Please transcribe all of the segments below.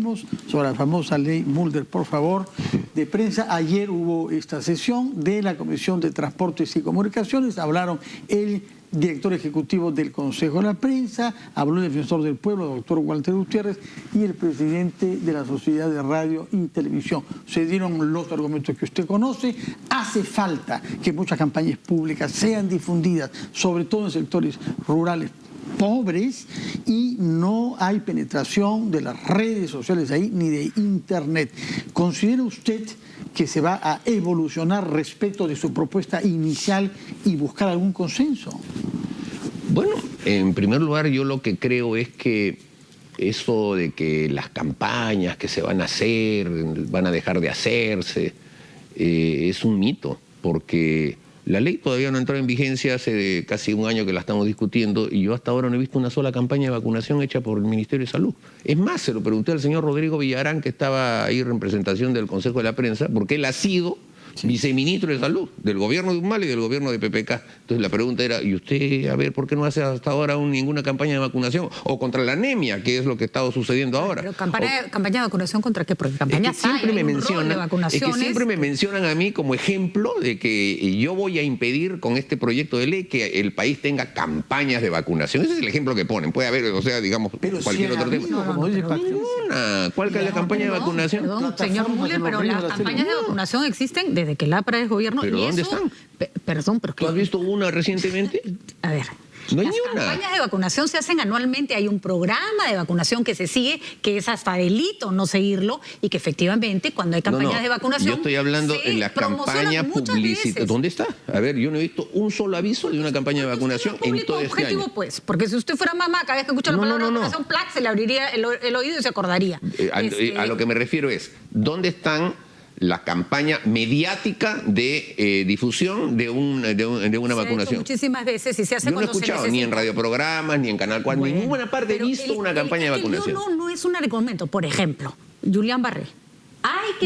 hablemos sobre la famosa ley Mulder, por favor, de prensa. Ayer hubo esta sesión de la Comisión de Transportes y Comunicaciones. Hablaron el director ejecutivo del Consejo de la Prensa, habló el defensor del pueblo, doctor Walter Gutiérrez, y el presidente de la Sociedad de Radio y Televisión. Se dieron los argumentos que usted conoce. Hace falta que muchas campañas públicas sean difundidas, sobre todo en sectores rurales pobres, y no hay penetración de las redes sociales ahí ni de internet. ¿Considera usted que se va a evolucionar respecto de su propuesta inicial y buscar algún consenso? Bueno, en primer lugar, yo lo que creo es que eso de que las campañas que se van a hacer, van a dejar de hacerse, es un mito, porque la ley todavía no entró en vigencia, hace casi un año que la estamos discutiendo, y yo hasta ahora no he visto una sola campaña de vacunación hecha por el Ministerio de Salud. Es más, se lo pregunté al señor Rodrigo Villarán, que estaba ahí en representación del Consejo de la Prensa, porque él ha sido viceministro de Salud del gobierno de Humala y del gobierno de PPK. Entonces la pregunta era, ¿y usted, a ver, por qué no hace hasta ahora ninguna campaña de vacunación? O contra la anemia, que es lo que ha estado sucediendo ahora. Pero campaña de vacunación ¿contra qué? Porque campañas siempre me mencionan a mí como ejemplo de que yo voy a impedir con este proyecto de ley que el país tenga campañas de vacunación. Ese es el ejemplo que ponen. Puede haber, o sea, digamos, pero cualquier otro tema. Ninguna. ¿Cuál es la campaña de vacunación? Perdón, señor Müller, pero las campañas de vacunación existen desde que el APRA es gobierno. ¿Pero dónde están? Perdón, pero... ¿Tú has visto una recientemente? A ver... No hay Las ni una. campañas de vacunación se hacen anualmente, hay un programa de vacunación que se sigue, que es hasta delito no seguirlo, y que efectivamente cuando hay campañas de vacunación... Yo estoy hablando en la campaña publicitaria. ¿Dónde está? A ver, yo no he visto un solo aviso de una campaña de vacunación en todo este año. Pues, porque si usted fuera mamá, cada vez que escucha la palabra vacunación, ¡plac!, se le abriría el oído y se acordaría. A lo que me refiero es, ¿dónde están la campaña mediática de difusión de una vacunación? Muchísimas veces, y se hace. Yo no he escuchado ni en radioprogramas, ni en Canal 4, en ninguna parte he visto una campaña de vacunación. No es un argumento. Por ejemplo, Julián Barré.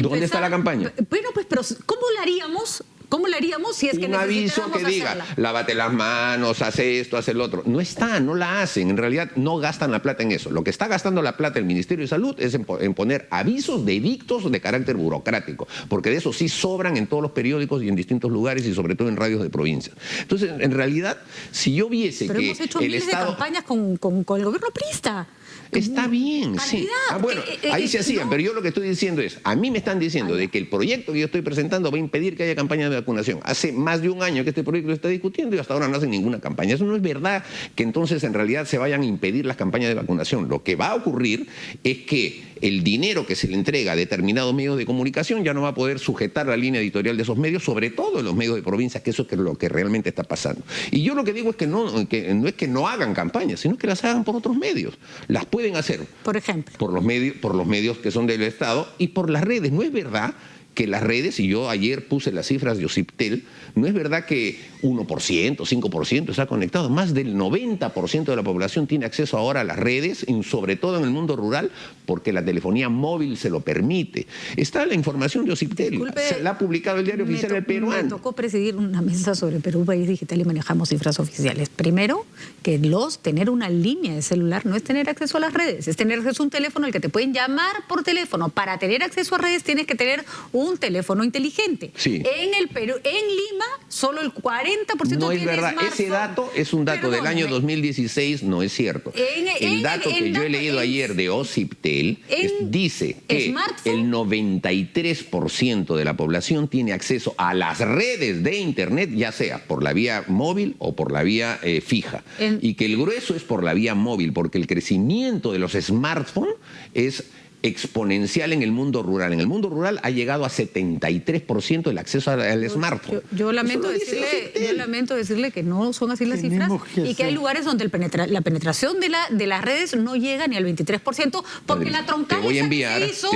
¿Dónde está la campaña? Bueno, pues, pero ¿cómo la haríamos? ¿Cómo le haríamos si es que un aviso que diga, lávate las manos, hace esto, hace el otro? No está, no la hacen. En realidad no gastan la plata en eso. Lo que está gastando la plata el Ministerio de Salud es en poner avisos de edictos de carácter burocrático, porque de eso sí sobran en todos los periódicos y en distintos lugares, y sobre todo en radios de provincia. Entonces, en realidad, si yo viese pero que hemos hecho el miles Estado... de campañas con el gobierno priista. Está bien, sí. Bueno, ahí se hacían, pero yo lo que estoy diciendo es, a mí me están diciendo de que el proyecto que yo estoy presentando va a impedir que haya campaña de vacunación. Hace más de un año que este proyecto se está discutiendo y hasta ahora no hacen ninguna campaña. Eso no es verdad, que entonces en realidad se vayan a impedir las campañas de vacunación. Lo que va a ocurrir es que el dinero que se le entrega a determinados medios de comunicación ya no va a poder sujetar la línea editorial de esos medios, sobre todo en los medios de provincia, que eso es lo que realmente está pasando. Y yo lo que digo es que no es que no hagan campañas, sino que las hagan por otros medios. Las pueden hacer. Por ejemplo. Por los medios que son del Estado y por las redes. No es verdad que las redes, y yo ayer puse las cifras de Ociptel, no es verdad que 1%, 5% está conectado. Más del 90% de la población tiene acceso ahora a las redes, sobre todo en el mundo rural, porque la telefonía móvil se lo permite. Está la información de Ociptel. Disculpe, se la ha publicado el Diario Oficial del Peruano. Me tocó presidir una mesa sobre Perú País Digital y manejamos cifras oficiales. Primero, que tener una línea de celular no es tener acceso a las redes, es tener acceso a un teléfono al que te pueden llamar por teléfono. Para tener acceso a redes tienes que tener un teléfono inteligente. Sí. En el Perú, en Lima, solo el 40% no es tiene verdad. smartphone. Ese dato es un dato del año 2016, no es cierto. El dato que yo he leído ayer de Ociptel dice que el 93% de la población tiene acceso a las redes de Internet, ya sea por la vía móvil o por la vía fija. Y que el grueso es por la vía móvil, porque el crecimiento de los smartphones es exponencial en el mundo rural. En el mundo rural ha llegado a 73% el acceso al smartphone. Yo lamento decirle que no son así las cifras y que hay lugares donde la penetración de las redes no llega ni al 23%, porque la troncal te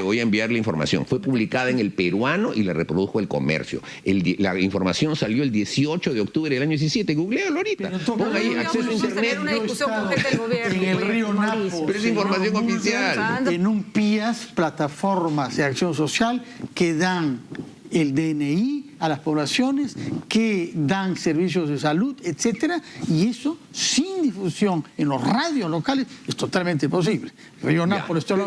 voy a enviar la información. Fue publicada en El Peruano y la reprodujo El Comercio. La información salió el 18 de octubre del año 17. Googlealo ahorita. Pon ahí acceso a internet. En el río Napo. Pero es información oficial. En un plataformas de acción social que dan el DNI a las poblaciones, que dan servicios de salud, etcétera, y eso sin difusión en los radios locales es totalmente posible. Regional, por esto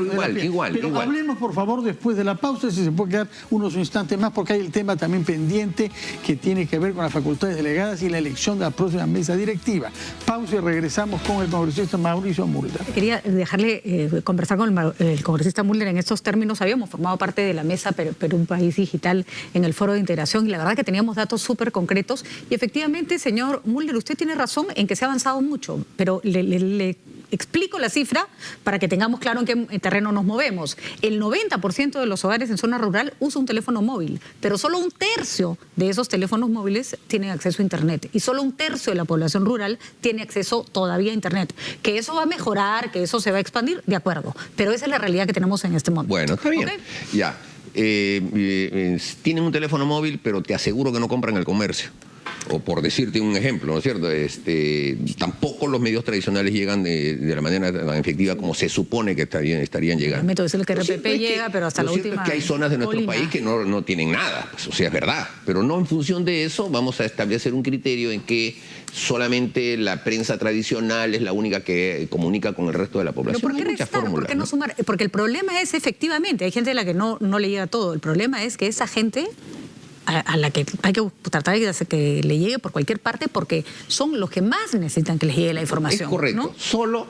igual. Hablemos, por favor, después de la pausa, si se puede quedar unos instantes más, porque hay el tema también pendiente que tiene que ver con las facultades delegadas y la elección de la próxima mesa directiva. Pausa y regresamos con el congresista Mauricio Mulder. Quería dejarle conversar con el congresista Mulder en estos términos. Habíamos formado parte de la mesa Perú País Digital en el foro de integración y la verdad que teníamos datos súper concretos y efectivamente, señor Mulder, usted tiene razón en que se ha avanzado mucho, pero le explico la cifra para que tengamos claro en qué terreno nos movemos. El 90% de los hogares en zona rural usa un teléfono móvil, pero solo 1/3 de esos teléfonos móviles tienen acceso a Internet y solo 1/3 de la población rural tiene acceso todavía a Internet. Que eso va a mejorar, que eso se va a expandir, de acuerdo, pero esa es la realidad que tenemos en este momento. Bueno, está bien. ¿Okay? Ya. Tienen un teléfono móvil, pero te aseguro que no compran el comercio. O por decirte un ejemplo, ¿no es cierto? Tampoco los medios tradicionales llegan de la manera tan efectiva como se supone que estarían llegando. Me decirle que RPP llega, pero hasta la última. Es que hay zonas de nuestro país que no tienen nada, pues, o sea, es verdad. Pero no en función de eso vamos a establecer un criterio en que solamente la prensa tradicional es la única que comunica con el resto de la población. ¿Pero por qué restar? ¿Por qué no sumar? Porque el problema es efectivamente, hay gente a la que no le llega todo. El problema es que esa gente a la que hay que tratar de hacer que le llegue por cualquier parte porque son los que más necesitan que les llegue la información. Es correcto, ¿no? Solo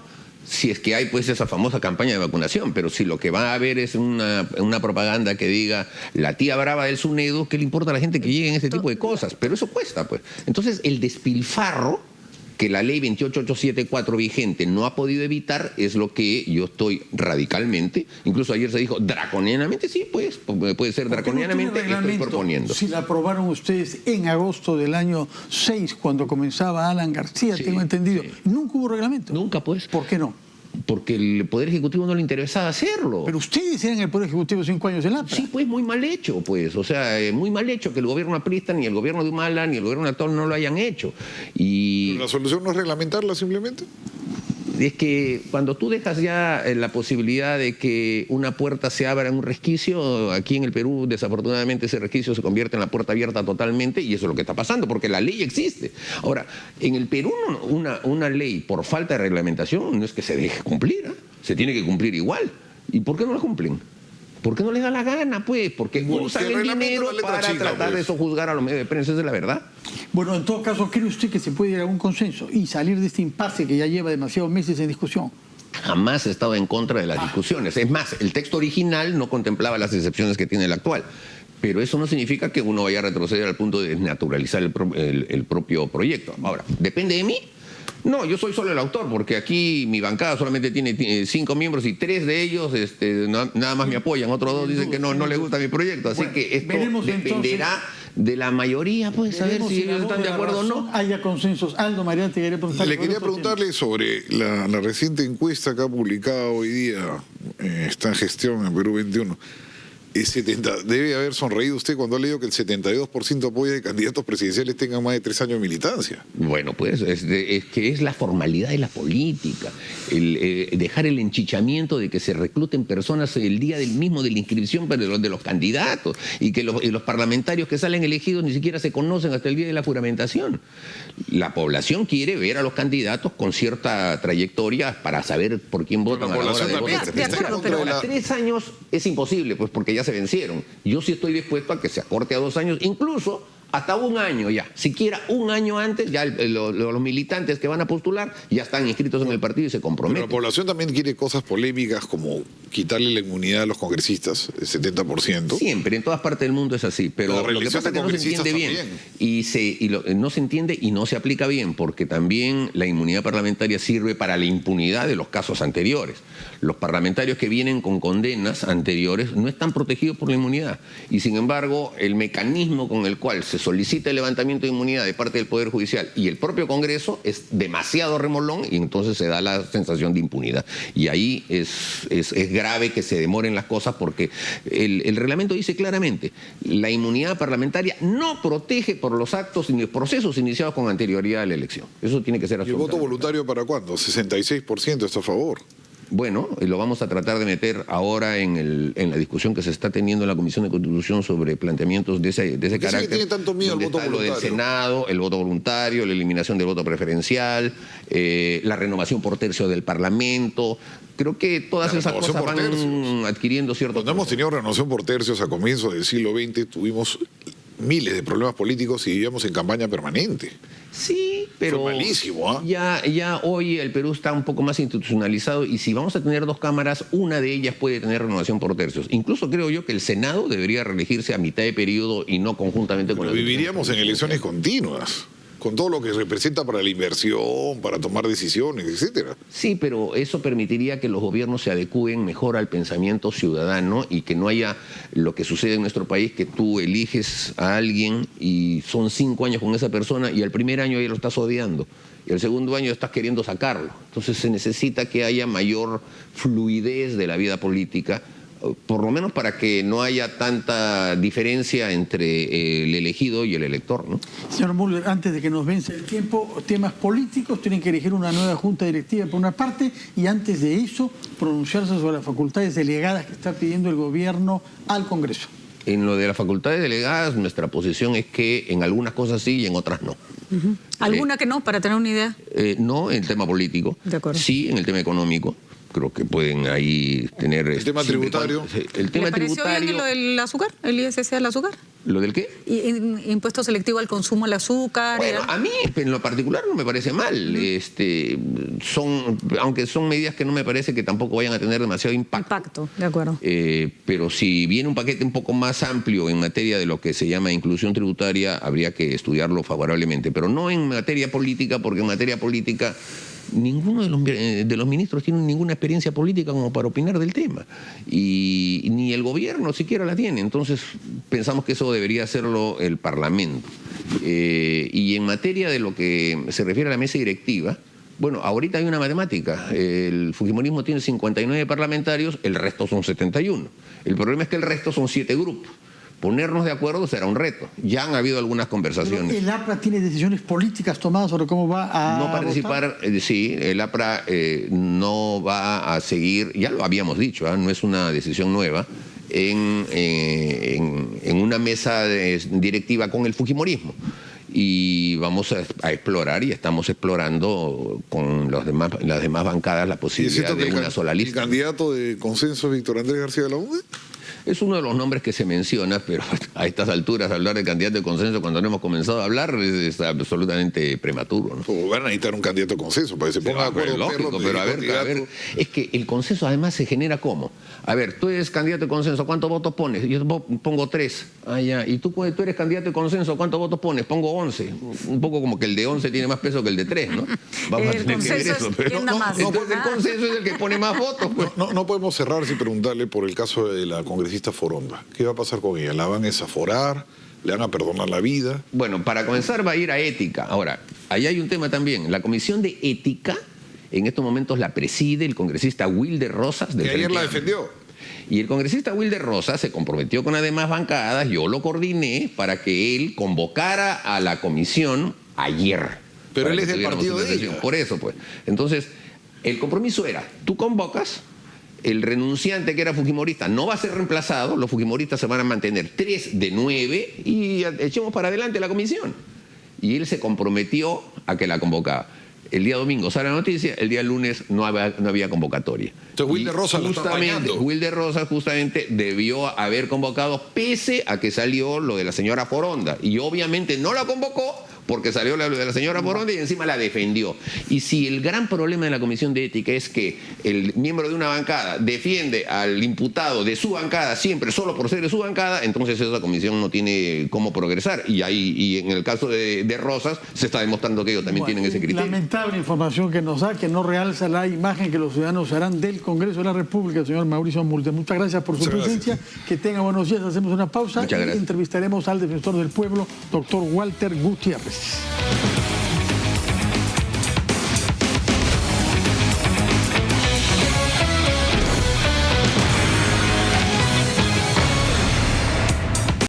si es que hay pues esa famosa campaña de vacunación, pero si lo que va a haber es una propaganda que diga la tía brava del SUNEDU, ¿qué le importa a la gente que lleguen ese tipo de cosas? Pero eso cuesta, pues. Entonces el despilfarro que la ley 28874 vigente no ha podido evitar es lo que yo estoy radicalmente, incluso ayer se dijo draconianamente, sí, pues puede ser draconianamente, estoy proponiendo. Si la aprobaron ustedes en agosto del año 6, cuando comenzaba Alan García, tengo entendido, nunca hubo reglamento. Nunca, pues. ¿Por qué no? Porque el Poder Ejecutivo no le interesaba hacerlo. Pero ustedes eran el Poder Ejecutivo 5 años del APRA. Sí, pues muy mal hecho, pues. O sea, muy mal hecho que el gobierno aprista, ni el gobierno de Humala, ni el gobierno actual no lo hayan hecho. Y ¿la solución no es reglamentarla simplemente? Es que cuando tú dejas ya la posibilidad de que una puerta se abra en un resquicio, aquí en el Perú desafortunadamente ese resquicio se convierte en la puerta abierta totalmente y eso es lo que está pasando porque la ley existe. Ahora, en el Perú una ley por falta de reglamentación no es que se deje cumplir, ¿eh? Se tiene que cumplir igual. ¿Y por qué no la cumplen? ¿Por qué no les da la gana, pues? Porque usan el dinero para tratar de sojuzgar a los medios de prensa, esa es la verdad. Bueno, en todo caso, ¿cree usted que se puede llegar a un consenso y salir de este impasse que ya lleva demasiados meses en discusión? Jamás he estado en contra de las discusiones. Es más, el texto original no contemplaba las excepciones que tiene el actual. Pero eso no significa que uno vaya a retroceder al punto de desnaturalizar el propio proyecto. Ahora, ¿depende de mí? No, yo soy solo el autor, porque aquí mi bancada solamente tiene 5 miembros y 3 de ellos nada más me apoyan. Otros 2 dicen que no les gusta mi proyecto. Así que esto dependerá de la mayoría, pues, a ver si ellos están de acuerdo o no. Haya consensos. Aldo Mariano, te quería preguntar. Le quería preguntarle sobre la reciente encuesta que ha publicado hoy día, está en gestión en Perú 21. Debe haber sonreído usted cuando ha leído que el 72% apoya de candidatos presidenciales tengan más de 3 años de militancia. Bueno, pues es que es la formalidad de la política, dejar el enchichamiento de que se recluten personas el día de la inscripción de los candidatos y que los parlamentarios que salen elegidos ni siquiera se conocen hasta el día de la juramentación. La población quiere ver a los candidatos con cierta trayectoria para saber por quién votan a la hora de votar. Pero a 3 años es imposible, pues porque ya se vencieron. Yo sí estoy dispuesto a que se acorte a 2 años, incluso hasta 1 año ya. Siquiera 1 año antes, ya los militantes que van a postular ya están inscritos en el partido y se comprometen. Pero la población también quiere cosas polémicas como quitarle la inmunidad a los congresistas, el 70%. Siempre, en todas partes del mundo es así, pero lo que pasa es que no se entiende bien. No se entiende y no se aplica bien, porque también la inmunidad parlamentaria sirve para la impunidad de los casos anteriores. Los parlamentarios que vienen con condenas anteriores no están protegidos por la inmunidad. Y sin embargo, el mecanismo con el cual se solicita el levantamiento de inmunidad de parte del Poder Judicial y el propio Congreso es demasiado remolón y entonces se da la sensación de impunidad. Y ahí es grave que se demoren las cosas porque el reglamento dice claramente, la inmunidad parlamentaria no protege por los actos ni los procesos iniciados con anterioridad a la elección. Eso tiene que ser absolutamente. ¿Y el voto voluntario para cuándo? 66% está a favor. Bueno, lo vamos a tratar de meter ahora en la discusión que se está teniendo en la Comisión de Constitución sobre planteamientos de ese carácter. Que tiene tanto miedo al voto lo del Senado, el voto voluntario, la eliminación del voto preferencial, la renovación por tercio del Parlamento. Creo que todas esas cosas van adquiriendo cierto... Cuando hemos tenido renovación por tercios a comienzos del siglo XX, tuvimos miles de problemas políticos y vivíamos en campaña permanente. Sí, pero fue malísimo, ya hoy el Perú está un poco más institucionalizado y si vamos a tener dos cámaras, una de ellas puede tener renovación por tercios. Incluso creo yo que el Senado debería reelegirse a mitad de periodo y no conjuntamente con... Pero viviríamos en elecciones continuas, con todo lo que representa para la inversión, para tomar decisiones, etcétera. Sí, pero eso permitiría que los gobiernos se adecúen mejor al pensamiento ciudadano y que no haya lo que sucede en nuestro país, que tú eliges a alguien y son 5 años con esa persona y al primer año ya lo estás odiando y al segundo año estás queriendo sacarlo. Entonces se necesita que haya mayor fluidez de la vida política, por lo menos para que no haya tanta diferencia entre el elegido y el elector, ¿no? Señor Müller, antes de que nos vence el tiempo, temas políticos, tienen que elegir una nueva junta directiva por una parte y antes de eso pronunciarse sobre las facultades delegadas que está pidiendo el gobierno al Congreso. En lo de las facultades delegadas, nuestra posición es que en algunas cosas sí y en otras no. ¿Alguna que no, para tener una idea? No en el tema político, de acuerdo. Sí en el tema económico. Creo que pueden ahí tener... ¿El tema tributario? El tema ¿Le pareció tributario, bien lo del azúcar? ¿El ISS al azúcar? ¿Lo del qué? Impuesto selectivo al consumo del azúcar. Bueno, a mí en lo particular no me parece mal. Aunque son medidas que no me parece que tampoco vayan a tener demasiado impacto. De acuerdo. Pero si viene un paquete un poco más amplio en materia de lo que se llama inclusión tributaria, habría que estudiarlo favorablemente. Pero no en materia política, porque en materia política... Ninguno de los ministros tiene ninguna experiencia política como para opinar del tema y ni el gobierno siquiera la tiene, entonces pensamos que eso debería hacerlo el Parlamento. Y en materia de lo que se refiere a la mesa directiva, bueno, ahorita hay una matemática, el fujimorismo tiene 59 parlamentarios, el resto son 71. El problema es que el resto son 7 grupos. Ponernos de acuerdo será un reto. Ya han habido algunas conversaciones. Pero ¿el APRA tiene decisiones políticas tomadas sobre cómo va a no participar? Sí, el APRA no va a seguir, ya lo habíamos dicho, no es una decisión nueva, en una mesa directiva con el fujimorismo. Y vamos a explorar y estamos explorando con las demás bancadas la posibilidad de una sola lista. ¿El candidato de consenso es Víctor Andrés García de la UNE? Es uno de los nombres que se menciona, pero a estas alturas hablar de candidato de consenso cuando no hemos comenzado a hablar es absolutamente prematuro, ¿no? Pues van a necesitar un candidato de consenso para que se ponga de acuerdo. Lógico, pero a ver, es que el consenso además se genera ¿cómo? A ver, tú eres candidato de consenso, ¿cuántos votos pones? Yo pongo 3. Ah, ya. Y tú eres candidato de consenso, ¿cuántos votos pones? Pongo 11. Un poco como que el de 11 tiene más peso que el de 3, ¿no? Vamos a tener que ver eso. Pero entonces el consenso es el que pone más votos. Pues. No podemos cerrar sin preguntarle por el caso de la congresista Foronda. ¿Qué va a pasar con ella? ¿La van a desaforar? ¿Le van a perdonar la vida? Bueno, para comenzar va a ir a ética. Ahora, ahí hay un tema también. La Comisión de Ética, en estos momentos la preside el congresista Wilder Rosas. Que ayer la defendió. Y el congresista Wilder Rosas se comprometió con las demás bancadas, yo lo coordiné para que él convocara a la comisión ayer. Pero él es del partido de ella. Por eso, pues. Entonces, el compromiso era, tú convocas, el renunciante que era fujimorista no va a ser reemplazado, los fujimoristas se van a mantener 3 de 9 y echemos para adelante la comisión. Y él se comprometió a que la convocaba. El día domingo sale la noticia, el día lunes no había convocatoria. Entonces Wilder Rosas lo está apañando. Wilder Rosas justamente debió haber convocado pese a que salió lo de la señora Foronda. Y obviamente no la convocó porque salió lo de la señora Foronda y encima la defendió. Y si el gran problema de la Comisión de Ética es que el miembro de una bancada defiende al imputado de su bancada siempre solo por ser de su bancada, entonces esa comisión no tiene cómo progresar. Y en el caso de Rosas se está demostrando que ellos también tienen ese criterio. Lamentable información que nos da, que no realza la imagen que los ciudadanos harán del Congreso de la República, señor Mauricio Müller. Muchas gracias por su presencia. Que tenga buenos días. Hacemos una pausa y entrevistaremos al defensor del pueblo, doctor Walter Gutiérrez.